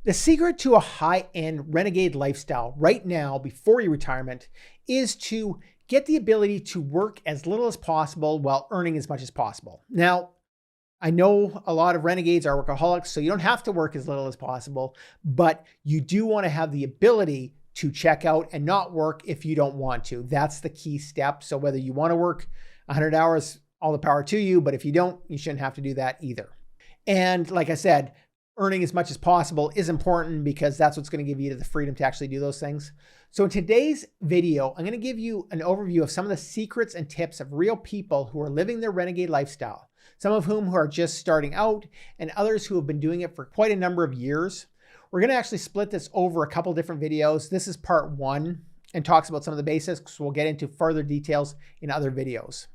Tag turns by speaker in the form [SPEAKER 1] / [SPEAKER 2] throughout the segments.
[SPEAKER 1] The secret to a high-end Renegade lifestyle right now before your retirement is to get the ability to work as little as possible while earning as much as possible. Now, I know a lot of renegades are workaholics, so you don't have to work as little as possible, but you do want to have the ability to check out and not work if you don't want to. That's the key step. So whether you want to work 100 hours, all the power to you, but if you don't, you shouldn't have to do that either. And like I said, earning as much as possible is important because that's what's going to give you the freedom to actually do those things. So in today's video, I'm going to give you an overview of some of the secrets and tips of real people who are living their renegade lifestyle, some of whom who are just starting out and others who have been doing it for quite a number of years. We're going to actually split this over a couple different videos. This is part one and talks about some of the basics. We'll get into further details in other videos.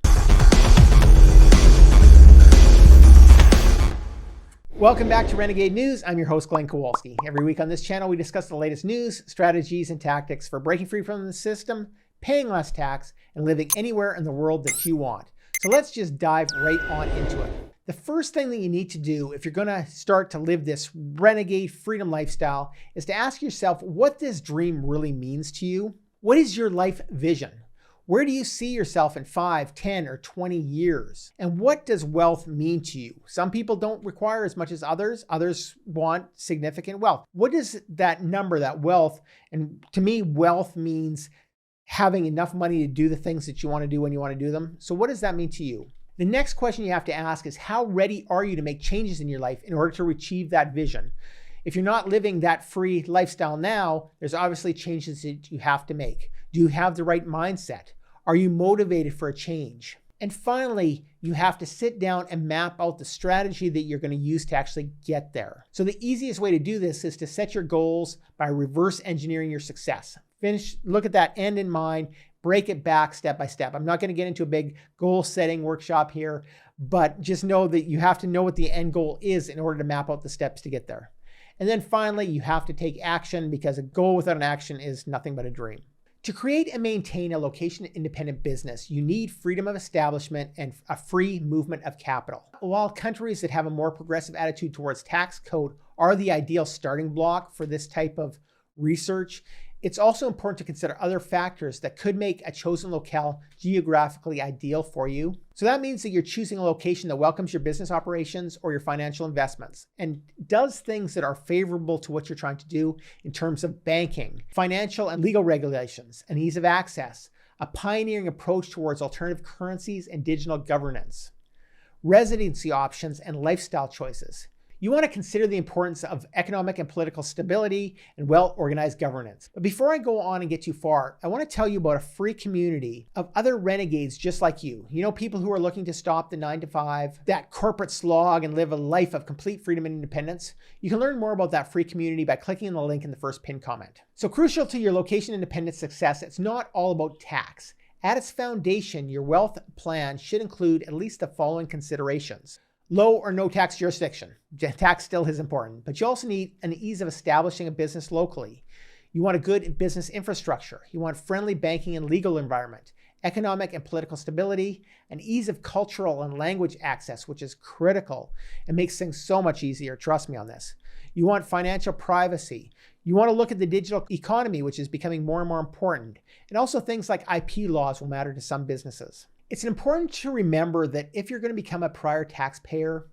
[SPEAKER 1] Welcome back to Renegade News. I'm your host, Glenn Kowalski. Every week on this channel, we discuss the latest news, strategies, and tactics for breaking free from the system, paying less tax, and living anywhere in the world that you want. So let's just dive right on into it. The first thing that you need to do if you're going to start to live this renegade freedom lifestyle is to ask yourself what this dream really means to you. What is your life vision? Where do you see yourself in 5, 10, or 20 years? And what does wealth mean to you? Some people don't require as much as others. Others want significant wealth. What is that number, that wealth? And to me, wealth means having enough money to do the things that you want to do when you want to do them. So what does that mean to you? The next question you have to ask is, how ready are you to make changes in your life in order to achieve that vision? If you're not living that free lifestyle now, there's obviously changes that you have to make. Do you have the right mindset? Are you motivated for a change? And finally, you have to sit down and map out the strategy that you're going to use to actually get there. So the easiest way to do this is to set your goals by reverse engineering your success. Look at that end in mind, break it back step by step. I'm not going to get into a big goal setting workshop here, but just know that you have to know what the end goal is in order to map out the steps to get there. And then finally, you have to take action because a goal without an action is nothing but a dream. To create and maintain a location-independent business, you need freedom of establishment and a free movement of capital. While countries that have a more progressive attitude towards tax code are the ideal starting block for this type of research, it's also important to consider other factors that could make a chosen locale geographically ideal for you. So that means that you're choosing a location that welcomes your business operations or your financial investments and does things that are favorable to what you're trying to do in terms of banking, financial and legal regulations, and ease of access, a pioneering approach towards alternative currencies and digital governance, residency options, and lifestyle choices. You want to consider the importance of economic and political stability and well-organized governance. But before I go on and get too far, I want to tell you about a free community of other renegades just like you. You know, people who are looking to stop the 9-to-5, that corporate slog, and live a life of complete freedom and independence. You can learn more about that free community by clicking on the link in the first pinned comment. So crucial to your location-independent success, it's not all about tax. At its foundation, your wealth plan should include at least the following considerations. Low or no tax jurisdiction. Tax still is important, but you also need an ease of establishing a business locally. You want a good business infrastructure. You want friendly banking and legal environment, economic and political stability, an ease of cultural and language access, which is critical and makes things so much easier. Trust me on this. You want financial privacy. You want to look at the digital economy, which is becoming more and more important. And also things like IP laws will matter to some businesses. It's important to remember that if you're going to become a prior taxpayer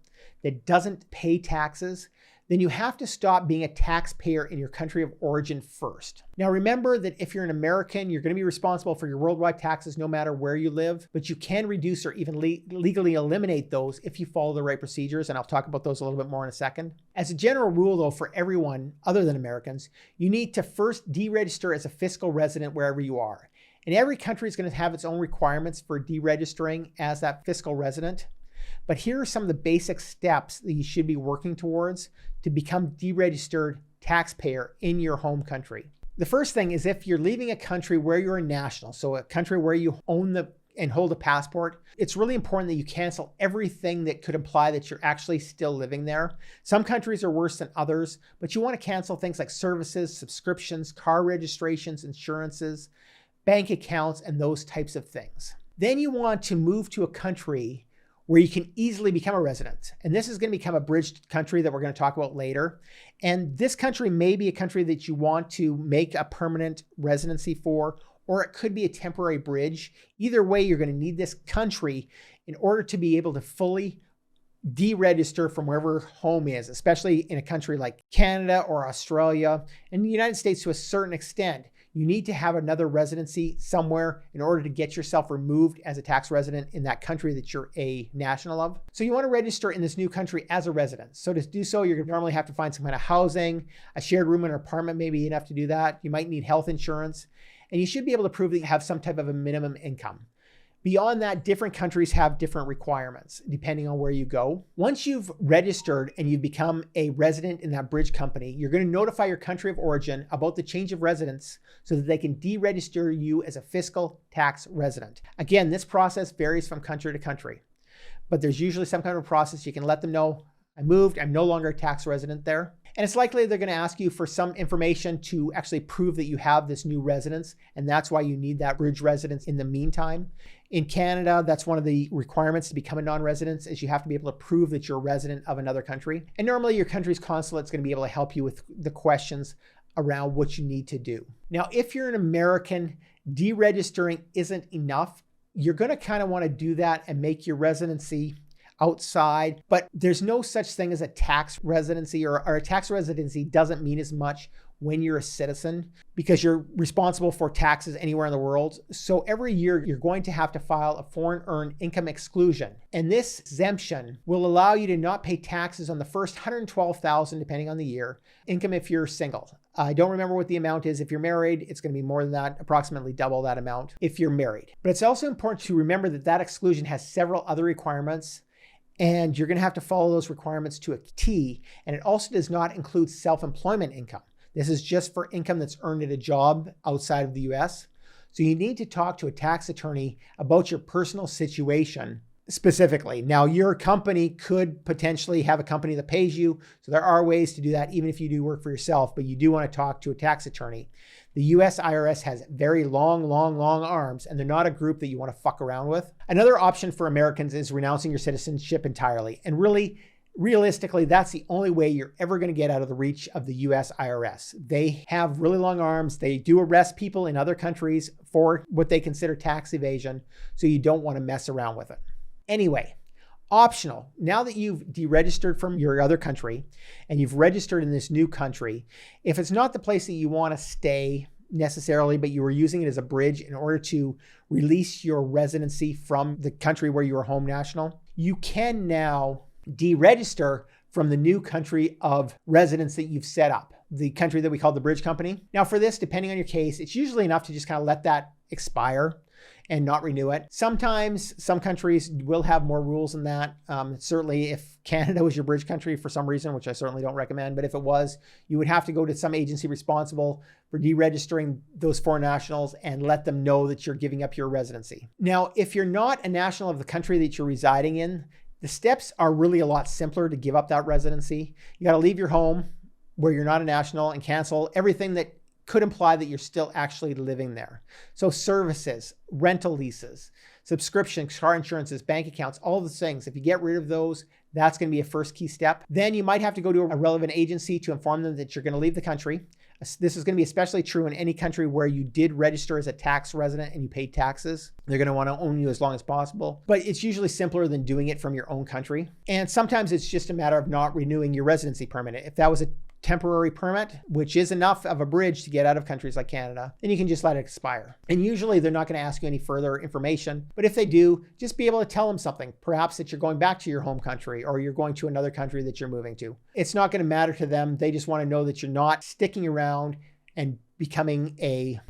[SPEAKER 1] that doesn't pay taxes, then you have to stop being a taxpayer in your country of origin first. Now remember that if you're an American, you're going to be responsible for your worldwide taxes no matter where you live, but you can reduce or even legally eliminate those if you follow the right procedures, and I'll talk about those a little bit more in a second. As a general rule though, for everyone other than Americans, you need to first deregister as a fiscal resident wherever you are. And every country is going to have its own requirements for deregistering as that fiscal resident. But here are some of the basic steps that you should be working towards to become deregistered taxpayer in your home country. The first thing is if you're leaving a country where you're a national, so a country where you own and hold a passport, it's really important that you cancel everything that could imply that you're actually still living there. Some countries are worse than others, but you want to cancel things like services, subscriptions, car registrations, insurances, bank accounts, and those types of things. Then you want to move to a country where you can easily become a resident. And this is going to become a bridged country that we're going to talk about later. And this country may be a country that you want to make a permanent residency for, or it could be a temporary bridge. Either way, you're going to need this country in order to be able to fully deregister from wherever home is, especially in a country like Canada or Australia and the United States to a certain extent. You need to have another residency somewhere in order to get yourself removed as a tax resident in that country that you're a national of. So you want to register in this new country as a resident. So to do so, you're going to normally have to find some kind of housing, a shared room in an apartment, maybe enough to do that. You might need health insurance, and you should be able to prove that you have some type of a minimum income. Beyond that, different countries have different requirements depending on where you go. Once you've registered and you've become a resident in that bridge company, you're going to notify your country of origin about the change of residence so that they can deregister you as a fiscal tax resident. Again, this process varies from country to country, but there's usually some kind of process. You can let them know, I moved, I'm no longer a tax resident there. And it's likely they're going to ask you for some information to actually prove that you have this new residence. And that's why you need that bridge residence in the meantime. In Canada, that's one of the requirements to become a non-resident is you have to be able to prove that you're a resident of another country. And normally your country's consulate is going to be able to help you with the questions around what you need to do. Now, if you're an American, deregistering isn't enough. You're going to kind of want to do that and make your residency outside, but there's no such thing as a tax residency, or a tax residency doesn't mean as much when you're a citizen because you're responsible for taxes anywhere in the world. So every year you're going to have to file a foreign earned income exclusion. And this exemption will allow you to not pay taxes on the first $112,000, depending on the year, income if you're single. I don't remember what the amount is. If you're married, it's going to be more than that, approximately double that amount if you're married. But it's also important to remember that that exclusion has several other requirements, and you're going to have to follow those requirements to a T. And it also does not include self-employment income. This is just for income that's earned at a job outside of the US. So you need to talk to a tax attorney about your personal situation specifically. Now, your company could potentially have a company that pays you. So there are ways to do that even if you do work for yourself, but you do want to talk to a tax attorney. The US IRS has very long arms, and they're not a group that you want to fuck around with. Another option for Americans is renouncing your citizenship entirely. And really, realistically, that's the only way you're ever going to get out of the reach of the US IRS. They have really long arms. They do arrest people in other countries for what they consider tax evasion. So you don't want to mess around with it. Anyway, optional. Now that you've deregistered from your other country and you've registered in this new country, if it's not the place that you want to stay necessarily, but you were using it as a bridge in order to release your residency from the country where you are home national, you can now deregister from the new country of residence that you've set up, the country that we call the bridge company. Now for this, depending on your case, it's usually enough to just kind of let that expire and not renew it. Sometimes some countries will have more rules than that. Certainly if Canada was your bridge country for some reason, which I certainly don't recommend, but if it was, you would have to go to some agency responsible for deregistering those foreign nationals and let them know that you're giving up your residency. Now, if you're not a national of the country that you're residing in, the steps are really a lot simpler to give up that residency. You got to leave your home where you're not a national and cancel everything that could imply that you're still actually living there. So services, rental leases, subscriptions, car insurances, bank accounts, all those things. If you get rid of those, that's going to be a first key step. Then you might have to go to a relevant agency to inform them that you're going to leave the country. This is going to be especially true in any country where you did register as a tax resident and you paid taxes. They're going to want to own you as long as possible, but it's usually simpler than doing it from your own country. And sometimes it's just a matter of not renewing your residency permit. If that was a temporary permit, which is enough of a bridge to get out of countries like Canada, then you can just let it expire. And usually they're not going to ask you any further information, but if they do, just be able to tell them something, perhaps that you're going back to your home country or you're going to another country that you're moving to. It's not going to matter to them. They just want to know that you're not sticking around and becoming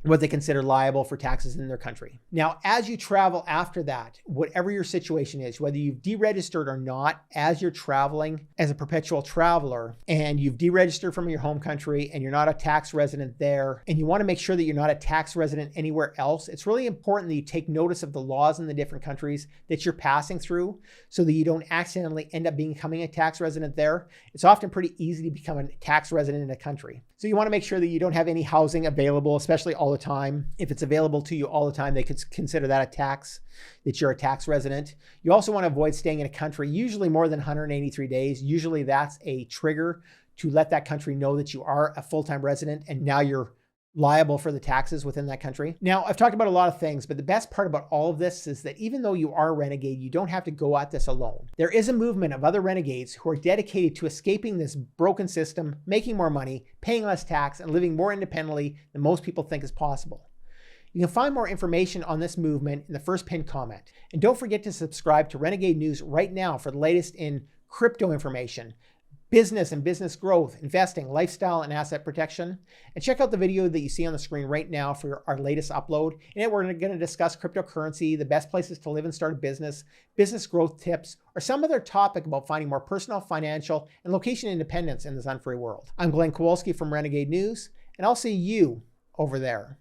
[SPEAKER 1] what they consider liable for taxes in their country. Now, as you travel after that, whatever your situation is, whether you've deregistered or not, as you're traveling as a perpetual traveler and you've deregistered from your home country and you're not a tax resident there, and you want to make sure that you're not a tax resident anywhere else, it's really important that you take notice of the laws in the different countries that you're passing through so that you don't accidentally end up becoming a tax resident there. It's often pretty easy to become a tax resident in a country. So you want to make sure that you don't have any housing housing available, especially all the time. If it's available to you all the time, they could consider that a tax, that you're a tax resident. You also want to avoid staying in a country usually more than 183 days. Usually that's a trigger to let that country know that you are a full-time resident and now you're liable for the taxes within that country. Now, I've talked about a lot of things, but the best part about all of this is that even though you are a renegade, you don't have to go at this alone. There is a movement of other renegades who are dedicated to escaping this broken system, making more money, paying less tax, and living more independently than most people think is possible. You can find more information on this movement in the first pinned comment. And don't forget to subscribe to Renegade News right now for the latest in crypto information, business and business growth, investing, lifestyle, and asset protection. And check out the video that you see on the screen right now for our latest upload. In it, we're going to discuss cryptocurrency, the best places to live and start a business, business growth tips, or some other topic about finding more personal, financial, and location independence in this unfree world. I'm Glenn Kowalski from Renegade News, and I'll see you over there.